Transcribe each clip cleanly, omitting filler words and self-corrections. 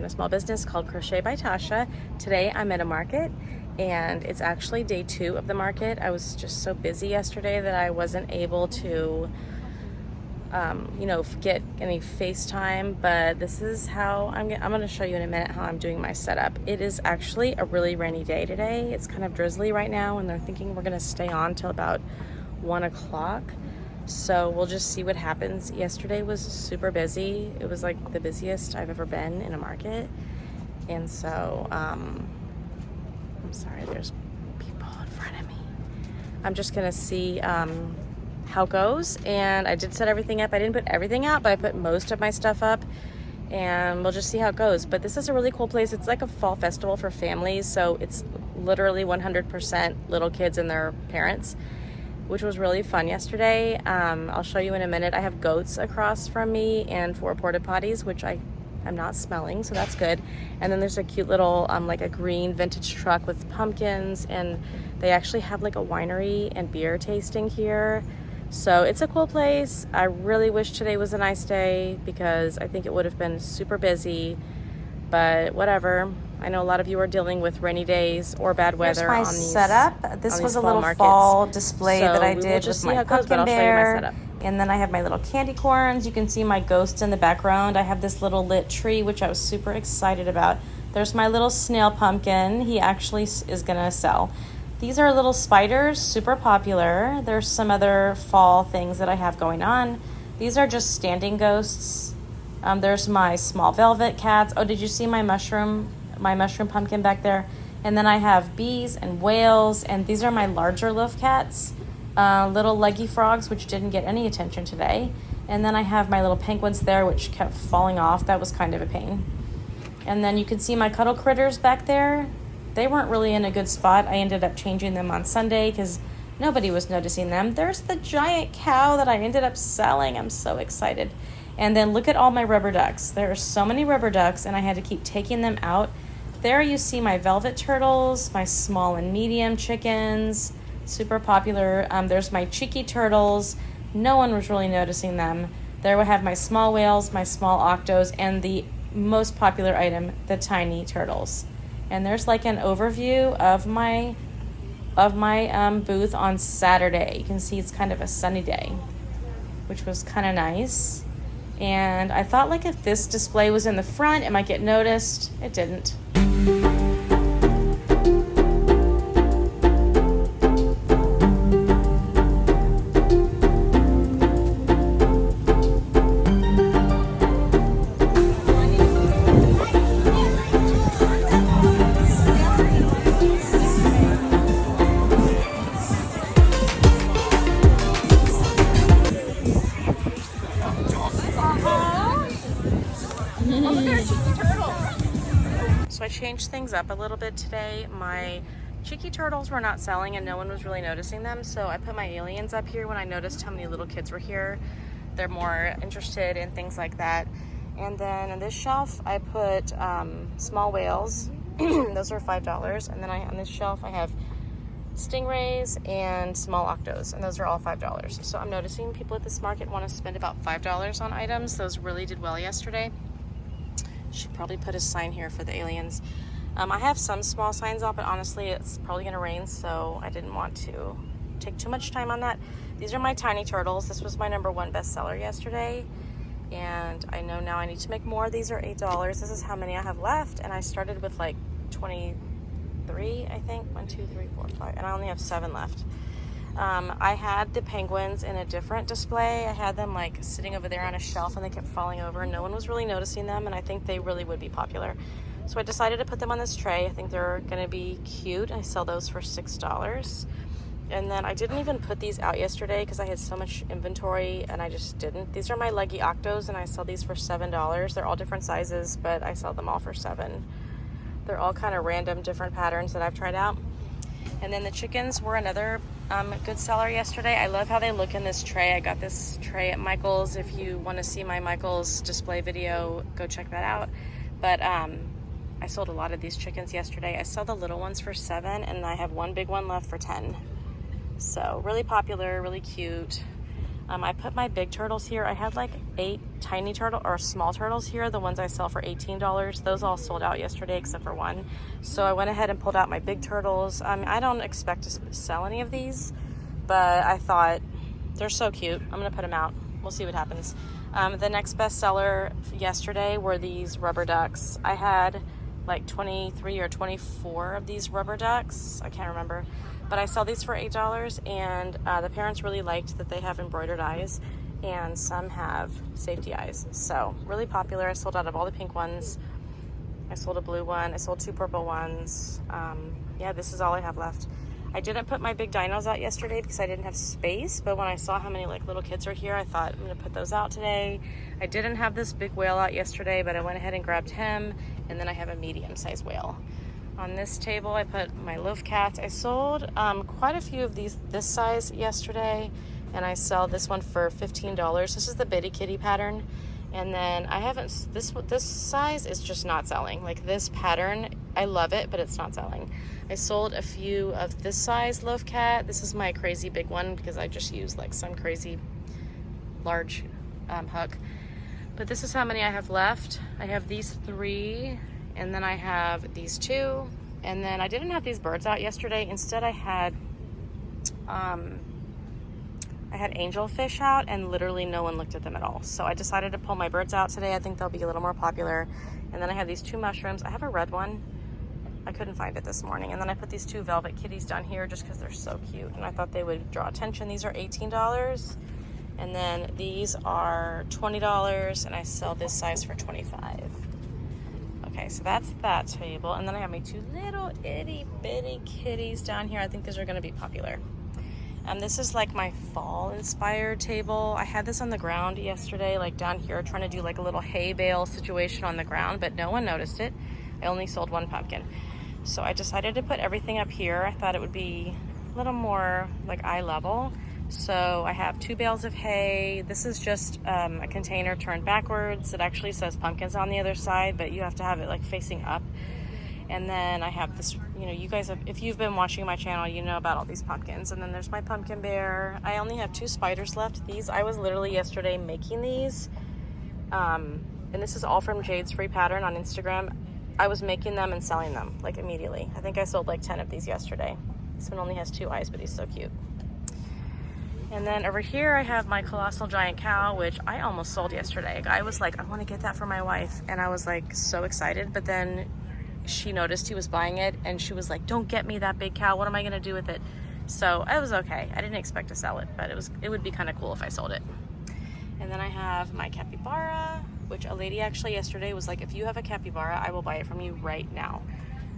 a small business called Crochet by Tasha. Today I'm at a market and it's actually day 2 of the market. I was just so busy yesterday that I wasn't able to get any FaceTime, but this is how I'm going to show you in a minute how I'm doing my setup. It is actually a really rainy day today. It's kind of drizzly right now and they're thinking we're going to stay on till about 1 o'clock. So we'll just see what happens. Yesterday was super busy. It was like the busiest I've ever been in a market. And so, I'm sorry, there's people in front of me. I'm just gonna see how it goes. And I did set everything up. I didn't put everything out, but I put most of my stuff up. And we'll just see how it goes. But this is a really cool place. It's like a fall festival for families. So it's literally 100% little kids and their parents, which was really fun yesterday. I'll show you in a minute. I have goats across from me and 4 porta potties, which I'm not smelling, so that's good. And then there's a cute little, like a green vintage truck with pumpkins, and they actually have like a winery and beer tasting here. So it's a cool place. I really wish today was a nice day because I think it would have been super busy, but whatever. I know a lot of you are dealing with rainy days or bad weather on these setup. This was a little markets. Fall display so that I did with my pumpkin bear. And then I have my little candy corns. You can see my ghost in the background. I have this little lit tree, which I was super excited about. There's my little snail pumpkin. He actually is gonna sell. These are little spiders, super popular. There's some other fall things that I have going on. These are just standing ghosts. There's my small velvet cats. Oh, did you see my mushroom pumpkin back there? And then I have bees and whales, and these are my larger loaf cats, little leggy frogs, which didn't get any attention today. And then I have my little penguins there, which kept falling off. That was kind of a pain. And then you can see my cuddle critters back there. They weren't really in a good spot. I ended up changing them on Sunday because nobody was noticing them. There's the giant cow that I ended up selling. I'm so excited. And then look at all my rubber ducks. There are so many rubber ducks, and I had to keep taking them out. There you see my velvet turtles, my small and medium chickens, super popular. There's my cheeky turtles. No one was really noticing them. There I have my small whales, my small octos, and the most popular item, the tiny turtles. And there's like an overview of my booth on Saturday. You can see it's kind of a sunny day, which was kind of nice. And I thought like if this display was in the front, it might get noticed. It didn't. So I changed things up a little bit today. My cheeky turtles were not selling and no one was really noticing them, so I put my aliens up here when I noticed how many little kids were here. They're more interested in things like that. And then on this shelf I put small whales. Those are $5. And then on this shelf I have stingrays and small octos, and those are all $5. So I'm noticing people at this market want to spend about $5 on items. Those really did well yesterday. Should probably put a sign here for the aliens. I have some small signs up, but honestly it's probably gonna rain, so I didn't want to take too much time on that. These are my tiny turtles. This was my #1 bestseller yesterday, and I know now I need to make more. These are $8. This is how many I have left, and I started with like 23, I think. 1, 2, 3, 4, 5, and I only have 7 left. I had the penguins in a different display. I had them like sitting over there on a shelf and they kept falling over and no one was really noticing them, and I think they really would be popular. So I decided to put them on this tray. I think they're gonna be cute. I sell those for $6. And then I didn't even put these out yesterday because I had so much inventory and I just didn't. These are my leggy octos and I sell these for $7. They're all different sizes, but I sell them all for $7. They're all kind of random different patterns that I've tried out. And then the chickens were another good seller yesterday. I love how they look in this tray. I got this tray at Michael's. If you want to see my Michael's display video, go check that out. But I sold a lot of these chickens yesterday. I sell the little ones for $7 and I have one big one left for $10. So really popular, really cute. I put my big turtles here. I had like 8 tiny turtle or small turtles here, the ones I sell for $18. Those all sold out yesterday except for one. So I went ahead and pulled out my big turtles. I don't expect to sell any of these, but I thought they're so cute. I'm gonna put them out. We'll see what happens. The next best seller yesterday were these rubber ducks. I had like 23 or 24 of these rubber ducks. I can't remember. But I sell these for $8, and the parents really liked that they have embroidered eyes, and some have safety eyes. So really popular. I sold out of all the pink ones. I sold a blue one. I sold 2 purple ones. Yeah, this is all I have left. I didn't put my big dinos out yesterday because I didn't have space, but when I saw how many like little kids are here, I thought I'm gonna put those out today. I didn't have this big whale out yesterday, but I went ahead and grabbed him, and then I have a medium-sized whale. On this table, I put my loaf cats. I sold quite a few of these this size yesterday, and I sell this one for $15. This is the Bitty Kitty pattern, and then I haven't, this size is just not selling. Like this pattern, I love it, but it's not selling. I sold a few of this size loaf cat. This is my crazy big one because I just use like some crazy large hook. But this is how many I have left. I have these 3. And then I have these 2, and then I didn't have these birds out yesterday. Instead, I had angelfish out, and literally no one looked at them at all. So I decided to pull my birds out today. I think they'll be a little more popular. And then I have these 2 mushrooms. I have a red one. I couldn't find it this morning. And then I put these 2 velvet kitties down here just because they're so cute, and I thought they would draw attention. These are $18, and then these are $20, and I sell this size for $25. Okay, so that's that table. And then I have my 2 little itty bitty kitties down here. I think these are gonna be popular. This is like my fall inspired table. I had this on the ground yesterday, like down here, trying to do like a little hay bale situation on the ground, but no one noticed it. I only sold 1 pumpkin. So I decided to put everything up here. I thought it would be a little more like eye level. So I have 2 bales of hay. This is just a container turned backwards. It actually says pumpkins on the other side, but you have to have it like facing up. And then I have this, you know, you guys have, if you've been watching my channel, you know about all these pumpkins. And then there's my pumpkin bear. I only have 2 spiders left. These, I was literally yesterday making these. And this is all from Jade's Free Pattern on Instagram. I was making them and selling them like immediately. I think I sold like 10 of these yesterday. This one only has 2 eyes, but he's so cute. And then over here I have my colossal giant cow, which I almost sold yesterday. A guy was like, I want to get that for my wife. And I was like so excited, but then she noticed he was buying it and she was like, don't get me that big cow. What am I going to do with it? So I was okay. I didn't expect to sell it, but it would be kind of cool if I sold it. And then I have my capybara, which a lady actually yesterday was like, if you have a capybara, I will buy it from you right now.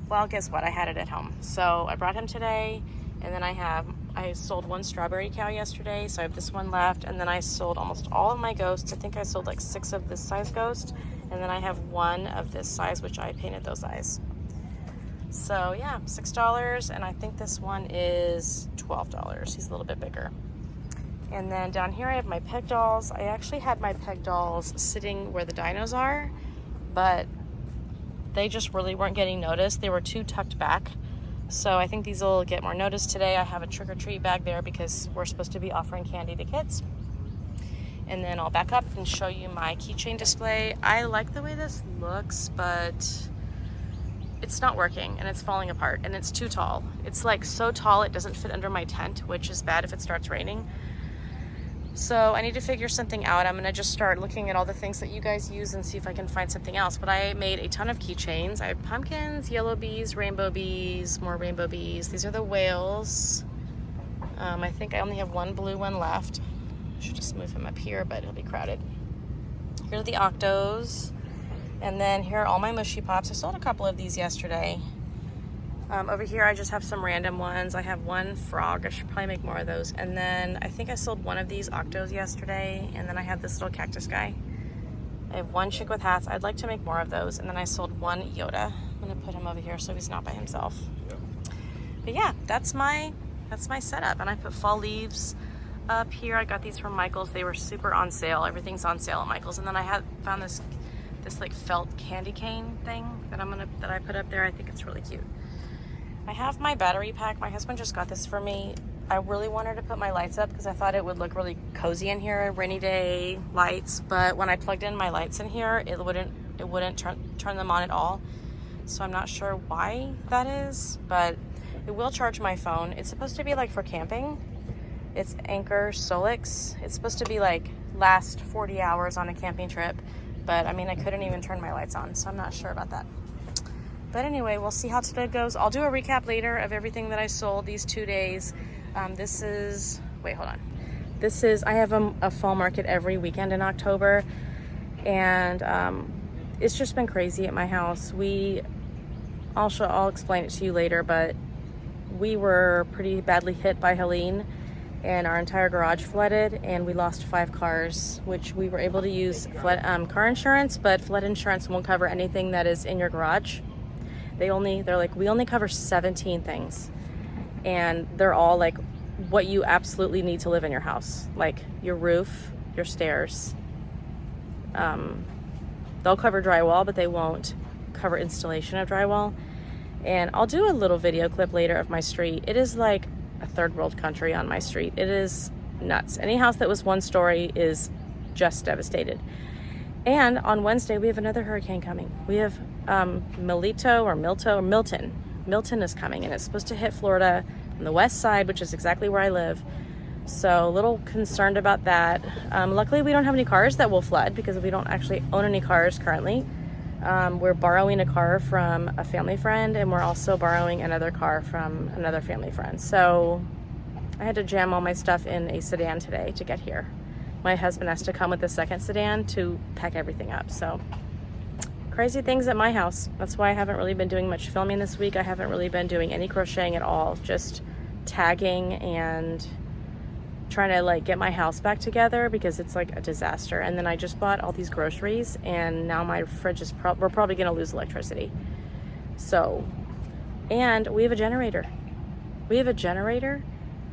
Well, guess what? I had it at home. So I brought him today. And then I sold 1 strawberry cow yesterday, so I have this one left. And then I sold almost all of my ghosts. I think I sold like 6 of this size ghost. And then I have 1 of this size, which I painted those eyes. So yeah, $6. And I think this one is $12. He's a little bit bigger. And then down here I have my peg dolls. I actually had my peg dolls sitting where the dinos are, but they just really weren't getting noticed. They were too tucked back. So I think these will get more notice today. I have a trick-or-treat bag there because we're supposed to be offering candy to kids. And then I'll back up and show you my keychain display. I like the way this looks, but it's not working and it's falling apart and it's too tall. It's like so tall it doesn't fit under my tent, which is bad if it starts raining. So I need to figure something out. I'm gonna just start looking at all the things that you guys use and see if I can find something else. But I made a ton of keychains. I have pumpkins, yellow bees, rainbow bees, more rainbow bees. These are the whales. I think I only have 1 blue one left. I should just move him up here, but he'll be crowded. Here are the octos. And then here are all my mushy pops. I sold a couple of these yesterday. Over here I just have some random ones. I have 1 frog. I should probably make more of those. And then I think I sold 1 of these octos yesterday. And then I have this little cactus guy. I have 1 chick with hats. I'd like to make more of those. And then I sold 1 Yoda. I'm gonna put him over here so he's not by himself. But yeah, that's my setup. And I put fall leaves up here. I got these from Michael's. They were super on sale. Everything's on sale at Michael's. And then I found this like felt candy cane thing that I put up there. I think it's really cute. I have my battery pack. My husband just got this for me I really wanted to put my lights up because I thought it would look really cozy in here, rainy day lights, but when I plugged in my lights in here, it wouldn't turn them on at all. So I'm not sure why that is, but it will charge my phone. It's supposed to be like for camping. It's Anchor Solix. It's supposed to be like last 40 hours on a camping trip, but I mean, I couldn't even turn my lights on, so I'm not sure about that. But anyway, we'll see how today goes. I'll do a recap later of everything that I sold these 2 days. I have a fall market every weekend in October, and it's just been crazy at my house. I'll explain it to you later, but we were pretty badly hit by Helene, and our entire garage flooded, and we lost 5 cars, which we were able to use car insurance, but flood insurance won't cover anything that is in your garage. They're like, we only cover 17 things, and they're all like what you absolutely need to live in your house, like your roof, your stairs. They'll cover drywall, but they won't cover installation of drywall. And I'll do a little video clip later of my street. It is like a third world country on my street. It is nuts. Any house that was 1 story is just devastated. And on Wednesday, we have another hurricane coming. We have Milton. Milton is coming, and it's supposed to hit Florida on the west side, which is exactly where I live. So a little concerned about that. Luckily, we don't have any cars that will flood because we don't actually own any cars currently. We're borrowing a car from a family friend, and we're also borrowing another car from another family friend. So I had to jam all my stuff in a sedan today to get here. My husband has to come with the second sedan to pack everything up. So crazy things at my house. That's why I haven't really been doing much filming this week. I haven't really been doing any crocheting at all, just tagging and trying to like get my house back together because it's like a disaster. And then I just bought all these groceries, and now my fridge is we're probably gonna lose electricity. So, and we have a generator.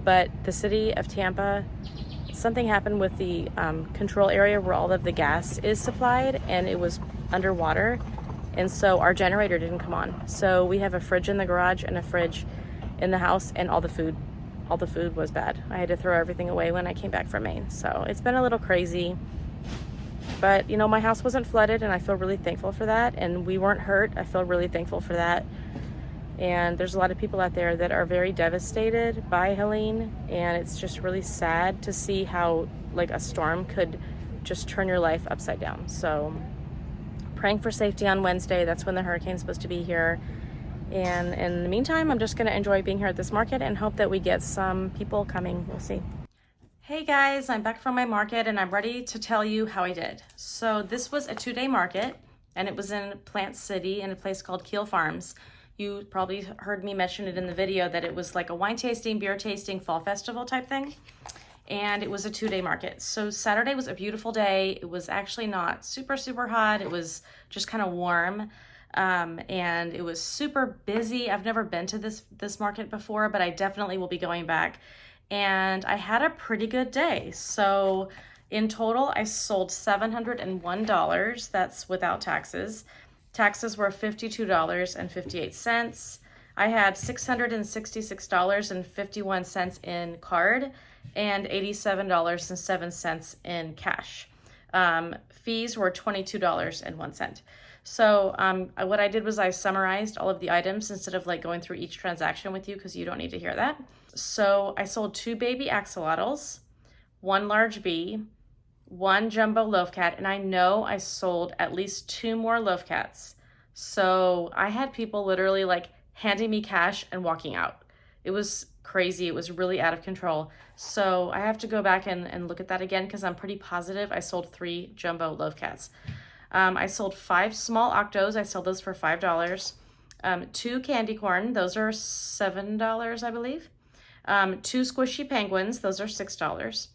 But the city of Tampa, something happened with the control area where all of the gas is supplied, and it was underwater, and so our generator didn't come on. So we have a fridge in the garage and a fridge in the house, and all the food was bad. I had to throw everything away when I came back from Maine. So it's been a little crazy, but you know, my house wasn't flooded, and I feel really thankful for that, and we weren't hurt. I feel really thankful for that. And there's a lot of people out there that are very devastated by Helene, and it's just really sad to see how like a storm could just turn your life upside down. So praying for safety on Wednesday. That's when the hurricane's supposed to be here. And in the meantime, I'm just going to enjoy being here at this market and hope that we get some people coming. We'll see. Hey guys, I'm back from my market, and I'm ready to tell you how I did. So this was a 2-day market, and it was in Plant City in a place called Keel Farms. You probably heard me mention it in the video that it was like a wine tasting, beer tasting, fall festival type thing. And it was a 2-day market. So Saturday was a beautiful day. It was actually not super, super hot. It was just kind of warm. And it was super busy. I've never been to this market before, but I definitely will be going back. And I had a pretty good day. So in total, I sold $701. That's without taxes. Taxes were $52.58. I had $666.51 in card and $87.07 in cash. Fees were $22.01. So what I did was I summarized all of the items instead of like going through each transaction with you, because you don't need to hear that. So I sold 2 baby axolotls, 1 large bee, 1 jumbo loaf cat, and I know I sold at least 2 more loaf cats. So I had people literally like handing me cash and walking out. It was crazy. It was really out of control. So I have to go back and look at that again, because I'm pretty positive I sold 3 jumbo loaf cats. I sold 5 small octos. I sold those for $5. 2 candy corn. Those are $7, I believe. 2 squishy penguins. Those are $6.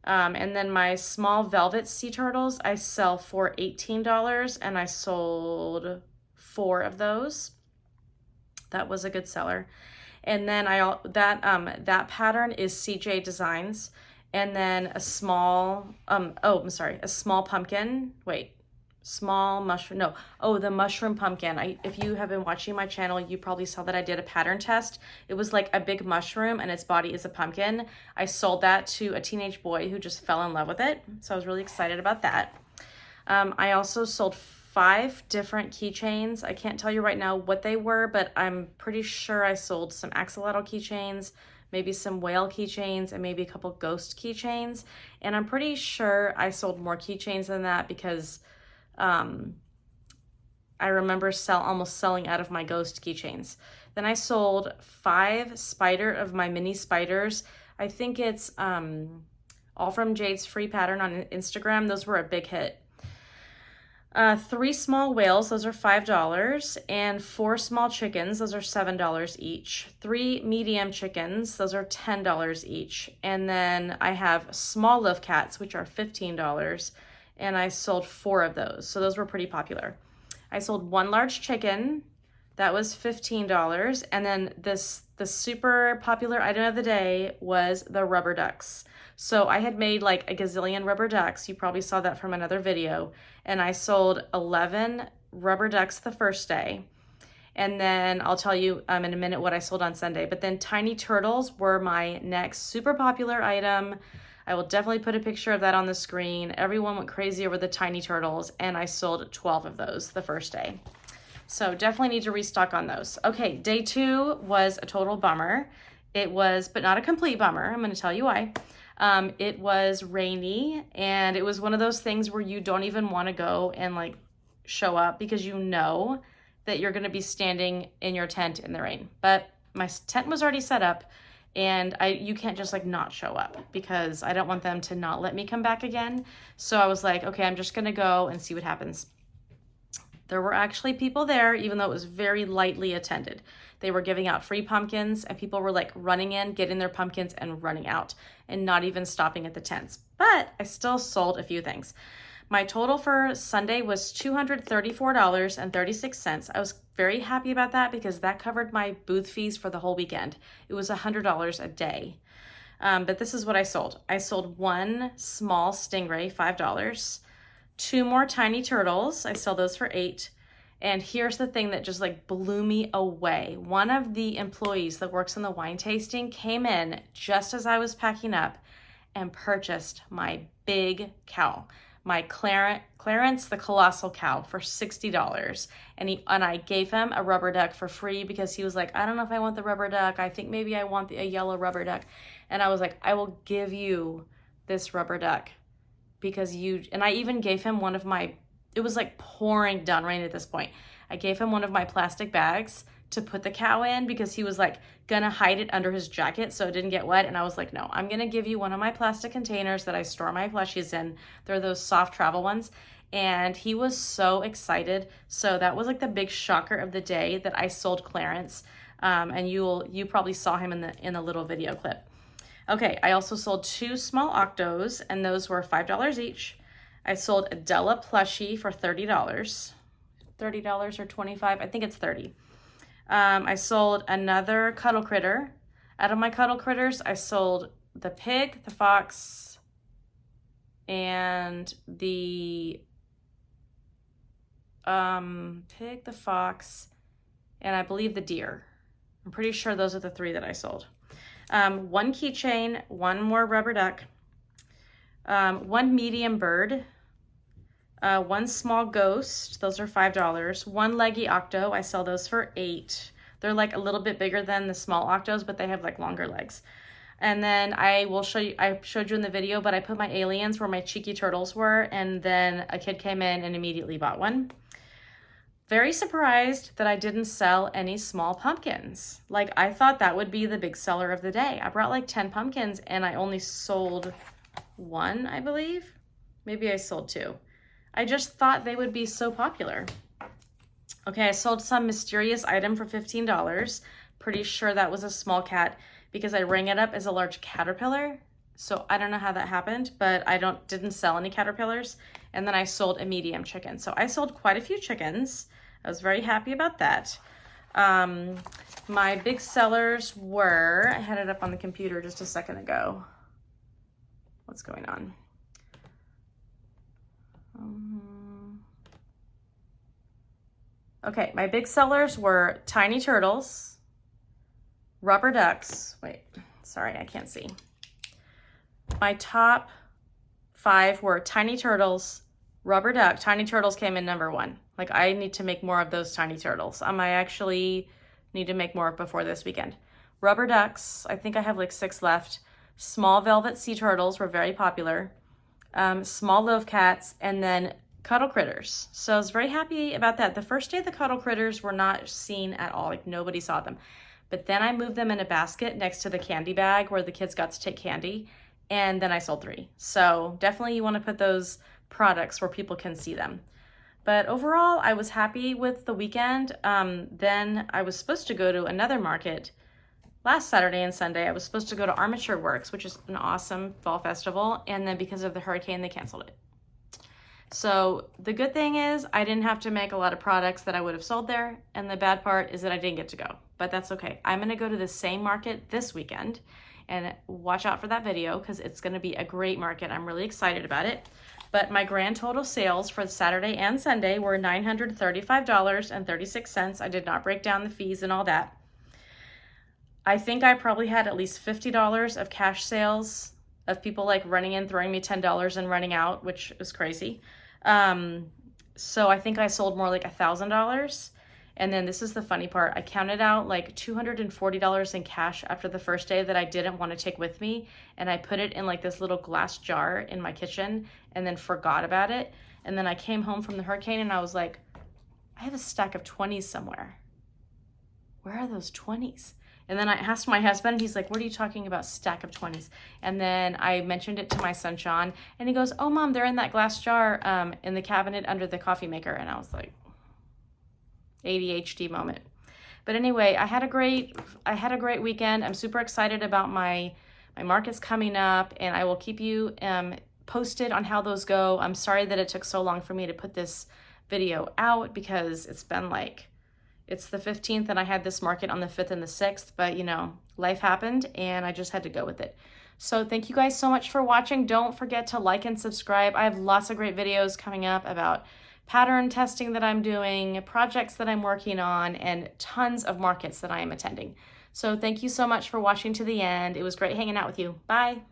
And then my small velvet sea turtles, I sell for $18, and I sold 4 of those. That was a good seller. And then that pattern is CJ Designs, and then a small a small pumpkin. Wait, small mushroom, no, oh, the mushroom pumpkin. If you have been watching my channel, you probably saw that I did a pattern test. It was like a big mushroom and its body is a pumpkin. I sold that to a teenage boy who just fell in love with it. So I was really excited about that. I also sold 5 different keychains. I can't tell you right now what they were, but I'm pretty sure I sold some axolotl keychains, maybe some whale keychains, and maybe a couple ghost keychains. And I'm pretty sure I sold more keychains than that because I remember almost selling out of my ghost keychains. Then I sold 5 of my mini spiders. I think it's all from Jade's free pattern on Instagram. Those were a big hit. 3 small whales, those are $5, and 4 small chickens, those are $7 each. 3 medium chickens, those are $10 each. And then I have small love cats, which are $15, and I sold 4 of those. So those were pretty popular. I sold 1 large chicken, that was $15, and then the super popular item of the day was the rubber ducks. So I had made like a gazillion rubber ducks. You probably saw that from another video. And I sold 11 rubber ducks the first day. And then I'll tell you in a minute what I sold on Sunday. But then tiny turtles were my next super popular item. I will definitely put a picture of that on the screen. Everyone went crazy over the tiny turtles, and I sold 12 of those the first day. So definitely need to restock on those. Okay, day 2 was a total bummer. It was, but not a complete bummer. I'm going to tell you why. It was rainy, and it was one of those things where you don't even want to go and like show up because you know that you're going to be standing in your tent in the rain. But my tent was already set up, and you can't just like not show up because I don't want them to not let me come back again. So I was like, okay, I'm just going to go and see what happens. There were actually people there, even though it was very lightly attended. They were giving out free pumpkins, and people were like running in, getting their pumpkins and running out and not even stopping at the tents. But I still sold a few things. My total for Sunday was $234.36. I was very happy about that because that covered my booth fees for the whole weekend. It was $100 a day. But this is what I sold. I sold 1 small stingray, $5. 2 more tiny turtles. I sell those for $8. And here's the thing that just like blew me away. One of the employees that works in the wine tasting came in just as I was packing up and purchased my big cow, my Clarence the Colossal Cow, for $60. And I gave him a rubber duck for free because he was like, I don't know if I want the rubber duck. I think maybe I want a yellow rubber duck. And I was like, I will give you this rubber duck because and I even gave him one of my, it was like pouring down rain at this point. I gave him one of my plastic bags to put the cow in because he was like gonna hide it under his jacket so it didn't get wet. And I was like, no, I'm gonna give you one of my plastic containers that I store my plushies in. They're those soft travel ones. And he was so excited. So that was like the big shocker of the day that I sold Clarence. And you probably saw him in the little video clip. Okay, I also sold 2 small octos, and those were $5 each. I sold a Della plushie for $30. $30 or $25, I think it's 30. I sold another cuddle critter. Out of my cuddle critters, I sold the pig, the fox, and the pig, the fox, and I believe the deer. I'm pretty sure those are the 3 that I sold. 1 keychain, 1 more rubber duck, 1 medium bird, 1 small ghost, those are $5, 1 leggy octo, I sell those for $8. They're like a little bit bigger than the small octos, but they have like longer legs. And then I will show you, I showed you in the video, but I put my aliens where my cheeky turtles were, and then a kid came in and immediately bought one. Very surprised that I didn't sell any small pumpkins. Like, I thought that would be the big seller of the day. I brought like 10 pumpkins and I only sold 1, I believe. Maybe I sold 2. I just thought they would be so popular. Okay, I sold some mysterious item for $15. Pretty sure that was a small cat because I rang it up as a large caterpillar. So I don't know how that happened, but I didn't sell any caterpillars. And then I sold a medium chicken. So I sold quite a few chickens. I was very happy about that. My big sellers were, I had it up on the computer just a second ago. What's going on? Okay, my big sellers were tiny turtles, rubber ducks. Wait, sorry, I can't see. My top 5 were tiny turtles, rubber duck. Tiny turtles came in number 1. Like, I need to make more of those tiny turtles. I actually need to make more before this weekend. Rubber ducks, I think I have like 6 left. Small velvet sea turtles were very popular. Small loaf cats, and then cuddle critters. So I was very happy about that. The first day the cuddle critters were not seen at all. Like, nobody saw them. But then I moved them in a basket next to the candy bag where the kids got to take candy. And then I sold 3. So definitely you want to put those products where people can see them. But overall, I was happy with the weekend. Then I was supposed to go to another market last Saturday and Sunday. I was supposed to go to Armature Works, which is an awesome fall festival. And then because of the hurricane, they canceled it. So the good thing is I didn't have to make a lot of products that I would have sold there. And the bad part is that I didn't get to go, but that's okay. I'm going to go to the same market this weekend, and watch out for that video because it's going to be a great market. I'm really excited about it. But my grand total sales for Saturday and Sunday were $935.36. I did not break down the fees and all that. I think I probably had at least $50 of cash sales of people like running in, throwing me $10 and running out, which is crazy. So I think I sold more like $1,000. And then this is the funny part. I counted out like $240 in cash after the first day that I didn't want to take with me. And I put it in like this little glass jar in my kitchen and then forgot about it. And then I came home from the hurricane and I was like, I have a stack of 20s somewhere. Where are those 20s? And then I asked my husband, he's like, what are you talking about, stack of 20s? And then I mentioned it to my son, Sean, and he goes, oh, Mom, they're in that glass jar in the cabinet under the coffee maker. And I was like, ADHD moment. But anyway, I had a great weekend. I'm super excited about my markets coming up, and I will keep you posted on how those go. I'm sorry that it took so long for me to put this video out because it's been like, it's the 15th and I had this market on the 5th and the 6th, but you know, life happened and I just had to go with it. So thank you guys so much for watching. Don't forget to like and subscribe. I have lots of great videos coming up about pattern testing that I'm doing, projects that I'm working on, and tons of markets that I am attending. So thank you so much for watching to the end. It was great hanging out with you. Bye.